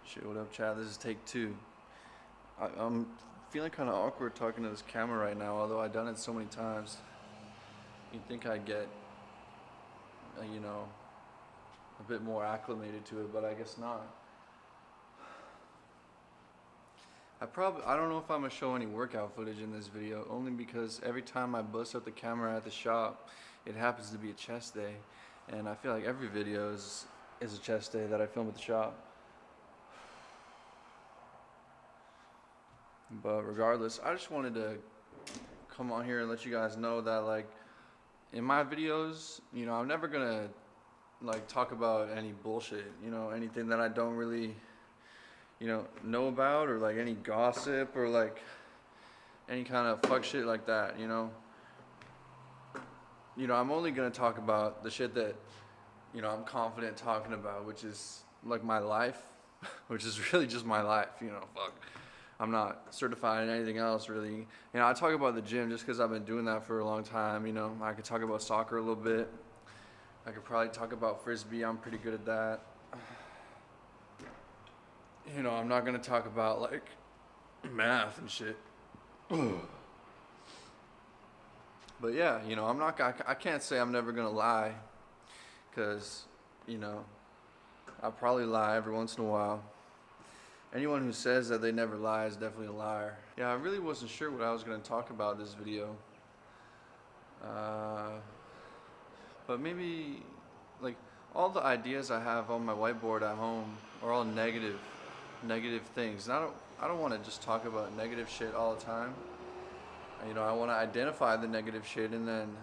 Shit, what up, Chad? This is take two. I'm feeling kind of awkward talking to this camera right now, although I've done it so many times. You'd think I'd get, you know, a bit more acclimated to it, but I guess not. I don't know if I'm gonna show any workout footage in this video, only because every time I bust up the camera at the shop, it happens to be a chest day, and I feel like every video is a chest day that I film at the shop. But regardless, I just wanted to come on here and let you guys know that, like, in my videos, I'm never gonna like talk about any bullshit, anything that I don't really, know about, or like any gossip or like any kind of fuck shit like that, I'm only gonna talk about the shit that, I'm confident talking about, which is like my life, which is really just my life, fuck. I'm not certified in anything else, really. I talk about the gym just because I've been doing that for a long time. I could talk about soccer a little bit. I could probably talk about frisbee. I'm pretty good at that. I'm not gonna talk about like math and shit. But yeah, I'm not. I can't say I'm never gonna lie, because I probably lie every once in a while. Anyone who says that they never lie is definitely a liar. Yeah, I really wasn't sure what I was going to talk about this video. But maybe, like, all the ideas I have on my whiteboard at home are all negative things. And I don't want to just talk about negative shit all the time. I want to identify the negative shit and then,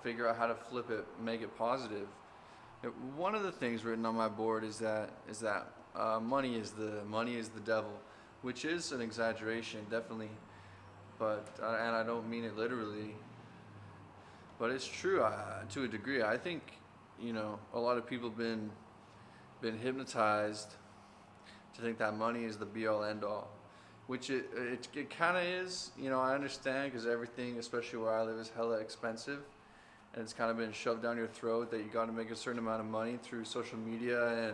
figure out how to flip it, make it positive. One of the things written on my board is that money is the devil, which is an exaggeration, definitely, but and I don't mean it literally, but it's true to a degree. I think a lot of people been hypnotized to think that money is the be all end all, which it kind of is. I understand, because everything, especially where I live, is hella expensive. And it's kind of been shoved down your throat that you got to make a certain amount of money through social media,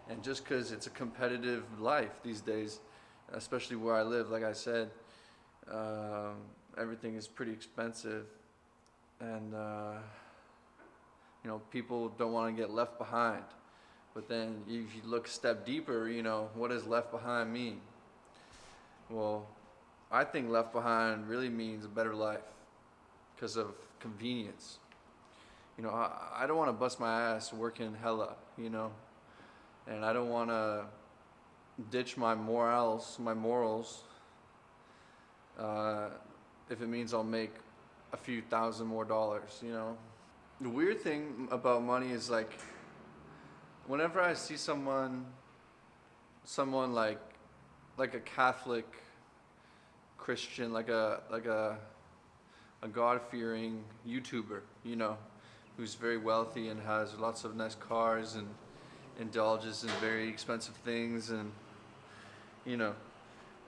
and just because it's a competitive life these days, especially where I live, like I said, everything is pretty expensive, and people don't want to get left behind. But then if you look a step deeper, what does left behind mean? Well, I think left behind really means a better life, because of convenience. I don't want to bust my ass working hella, and I don't want to ditch my morals, if it means I'll make a few thousand more dollars, The weird thing about money is, like, whenever I see someone like a Catholic Christian, like a God-fearing YouTuber, who's very wealthy and has lots of nice cars and indulges in very expensive things, and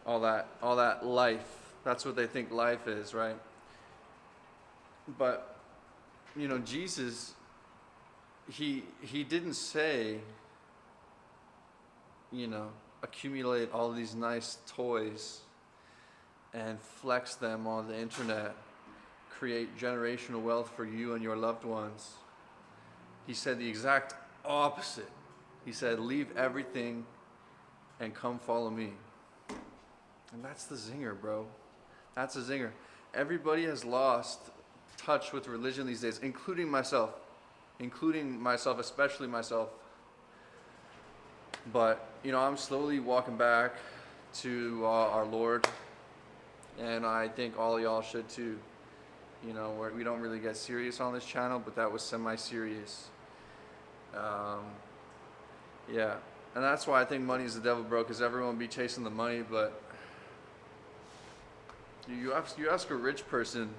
all that life. That's what they think life is, right? But Jesus, he didn't say, accumulate all these nice toys and flex them on the internet, create generational wealth for you and your loved ones. He said the exact opposite. He said, leave everything and come follow me. And that's the zinger, bro. That's the zinger. Everybody has lost touch with religion these days, including myself, especially myself. But, I'm slowly walking back to our Lord, and I think all y'all should too. We don't really get serious on this channel, but that was semi-serious. Yeah, and that's why I think money is the devil, bro, because everyone be chasing the money, but you ask a rich person,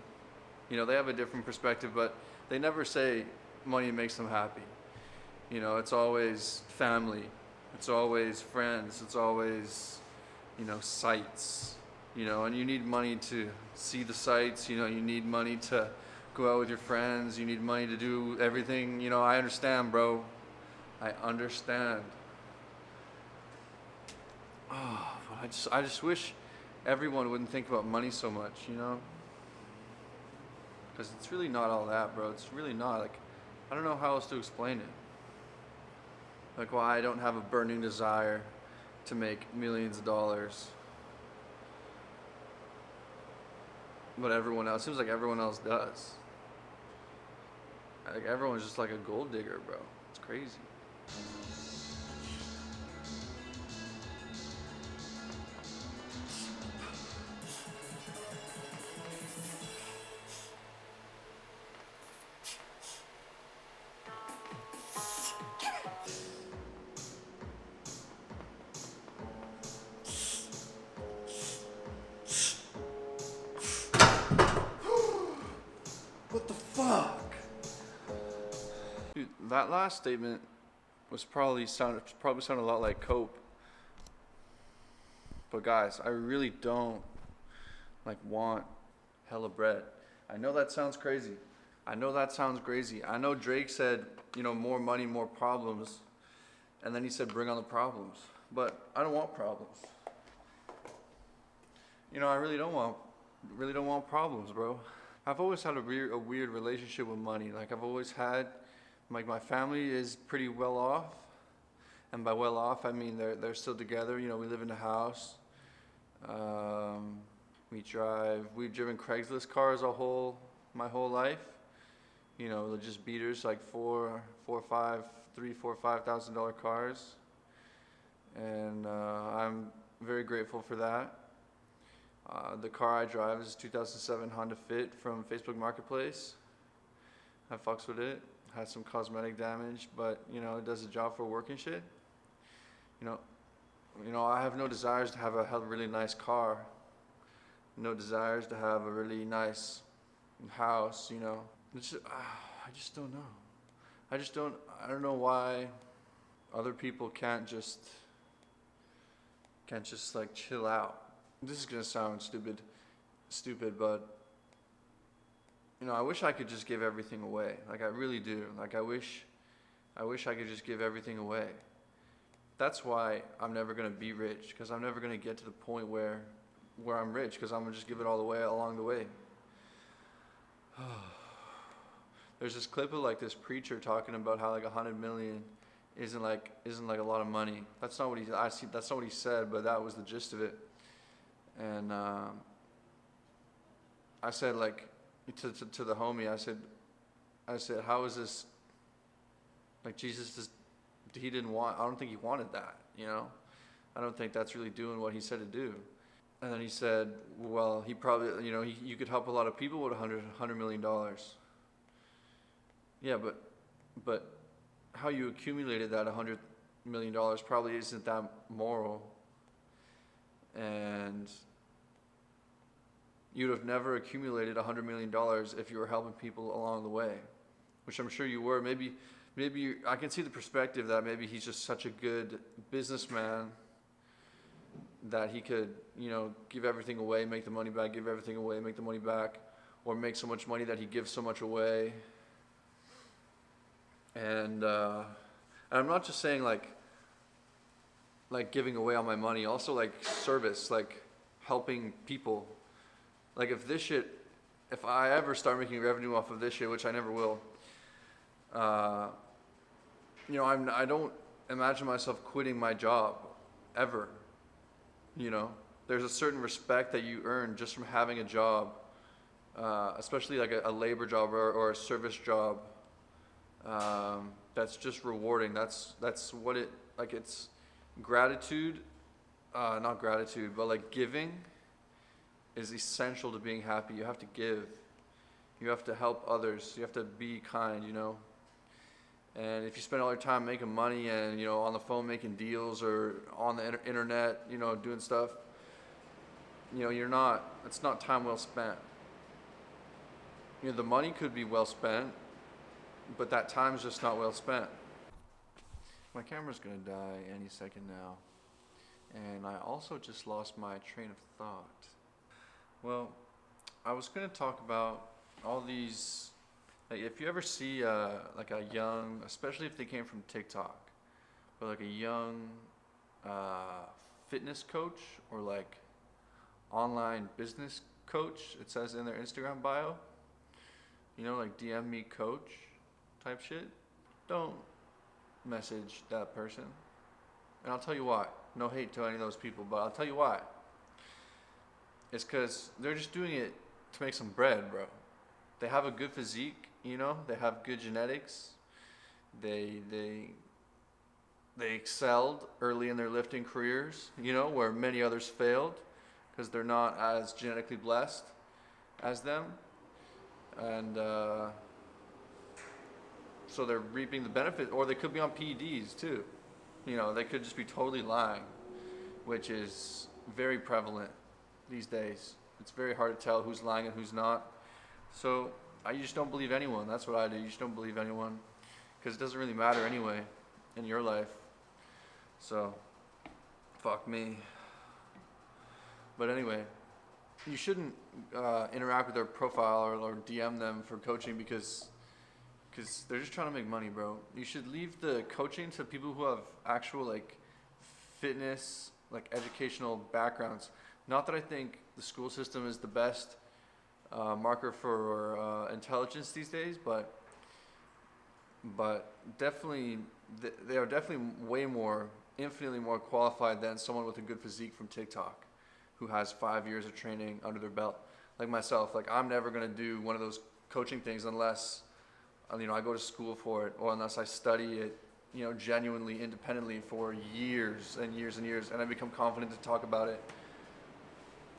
they have a different perspective, but they never say money makes them happy. It's always family, it's always friends, it's always, sights, and you need money to see the sights, you need money to go out with your friends, you need money to do everything, I understand, bro. I understand. Oh, but I just wish everyone wouldn't think about money so much, you know? Because it's really not all that, bro. It's really not. Like, I don't know how else to explain it. Like, why I don't have a burning desire to make millions of dollars, but everyone else seems like everyone else does. Like, everyone's just like a gold digger, bro. It's crazy. What the fuck? Dude, that last statement was probably sounded a lot like cope. But guys, I really don't like want hella bread. I know that sounds crazy. I know Drake said, you know, more money, more problems, and then he said bring on the problems. But I don't want problems. You know, I really don't want problems, bro. I've always had a weird relationship with money. Like, I've always had, like, my family is pretty well off, and by well off I mean they're still together. You know, we live in a house. We've driven Craigslist cars my whole life. You know, they're just beaters, like $5,000 cars, and I'm very grateful for that. The car I drive is a 2007 Honda Fit from Facebook Marketplace. I fucks with it. Had some cosmetic damage, but you know, it does the job for work and shit. You know, I have no desires to have a really nice car. No desires to have a really nice house. You know, I just don't know. I don't know why other people can't just like chill out. This is gonna sound stupid, but you know, I wish I could just give everything away. Like, I really do. Like, I wish I could just give everything away. That's why I'm never gonna be rich, because I'm never gonna get to the point where I'm rich, because I'm gonna just give it all away along the way. There's this clip of like this preacher talking about how like 100 million isn't like a lot of money. That's not what he said, but that was the gist of it. And I said, like, to the homie, I said, how is this, like, Jesus I don't think he wanted that, you know? I don't think that's really doing what he said to do. And then he said, well, he probably, you know, you could help a lot of people with $100 million. Yeah, but how you accumulated that $100 million probably isn't that moral. And you'd have never accumulated $100 million if you were helping people along the way, which I'm sure you were. Maybe I can see the perspective that maybe he's just such a good businessman that he could, you know, give everything away, make the money back, give everything away, make the money back, or make so much money that he gives so much away. And I'm not just saying like giving away all my money, also like service, like helping people. Like, if I ever start making revenue off of this shit, which I never will, you know, I don't imagine myself quitting my job ever. You know, there's a certain respect that you earn just from having a job, especially like a labor job or a service job. That's just rewarding. That's what it, like, it's gratitude, not gratitude, but like giving is essential to being happy. You have to give. You have to help others. You have to be kind, you know. And if you spend all your time making money and, you know, on the phone making deals or on the internet, you know, doing stuff, you know, it's not time well spent. You know, the money could be well spent, but that time's just not well spent. My camera's gonna die any second now. And I also just lost my train of thought. Well, I was going to talk about all these, like, if you ever see like a young, especially if they came from TikTok, but like a young fitness coach or like online business coach, it says in their Instagram bio, you know, like DM me coach type shit, don't message that person. And I'll tell you why. No hate to any of those people, but I'll tell you why. It's because they're just doing it to make some bread, bro. They have a good physique, you know. They have good genetics. They excelled early in their lifting careers, you know, where many others failed because they're not as genetically blessed as them, and so they're reaping the benefit. Or they could be on PEDs too. You know, they could just be totally lying, which is very prevalent these days. It's very hard to tell who's lying and who's not. So you just don't believe anyone. That's what I do. You just don't believe anyone because it doesn't really matter anyway in your life. So, fuck me. But anyway, you shouldn't interact with their profile or DM them for coaching because they're just trying to make money, bro. You should leave the coaching to people who have actual like fitness, like educational backgrounds. Not that I think the school system is the best marker for intelligence these days, but definitely they are definitely infinitely more qualified than someone with a good physique from TikTok who has 5 years of training under their belt. Like myself, like I'm never gonna do one of those coaching things unless you know I go to school for it, or unless I study it, you know, genuinely independently for years and years and years, and I become confident to talk about it,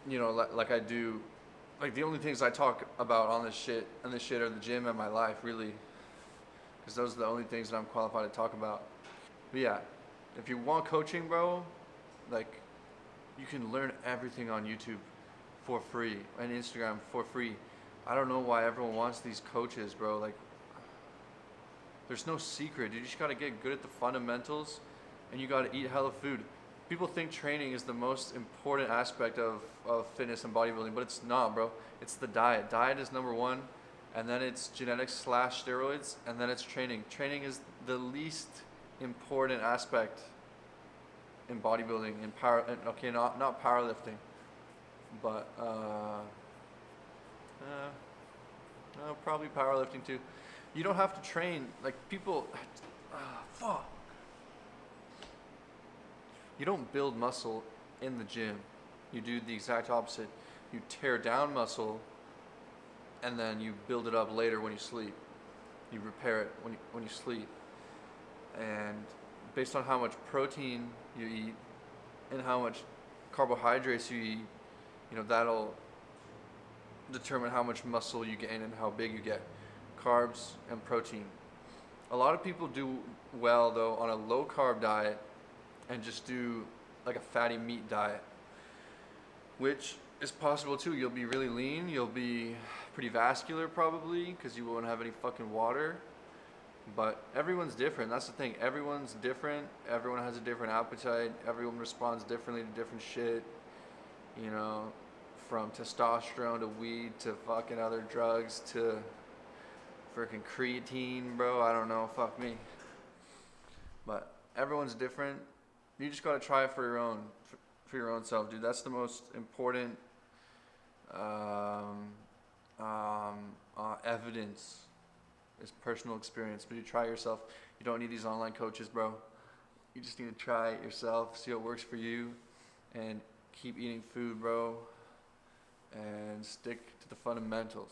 you know, like I do. Like the only things I talk about on this shit are the gym and my life, really, because those are the only things that I'm qualified to talk about. But yeah, if you want coaching, bro, like you can learn everything on YouTube for free and Instagram for free. I don't know why everyone wants these coaches, bro. Like, there's no secret. You just gotta get good at the fundamentals, and you gotta eat hella food. People think training is the most important aspect of fitness and bodybuilding, but it's not, bro. It's the diet. Diet is number one, and then it's genetics / steroids, and then it's training. Training is the least important aspect in bodybuilding, in power. Okay, not powerlifting, but probably powerlifting too. You don't have to train like people. Fuck. You don't build muscle in the gym. You do the exact opposite. You tear down muscle, and then you build it up later when you sleep. You repair it when you sleep. And based on how much protein you eat and how much carbohydrates you eat, you know, that'll determine how much muscle you gain and how big you get. Carbs and protein. A lot of people do well though on a low carb diet and just do like a fatty meat diet, which is possible too. You'll be really lean, you'll be pretty vascular probably because you won't have any fucking water. But everyone's different. That's the thing. Everyone's different. Everyone has a different appetite. Everyone responds differently to different shit. You know, from testosterone to weed to fucking other drugs to freaking creatine, bro. I don't know. Fuck me. But everyone's different. You just gotta try it for your own self, dude. That's the most important evidence. Is personal experience. But you try yourself. You don't need these online coaches, bro. You just need to try it yourself, see what works for you, and keep eating food, bro, and stick to the fundamentals.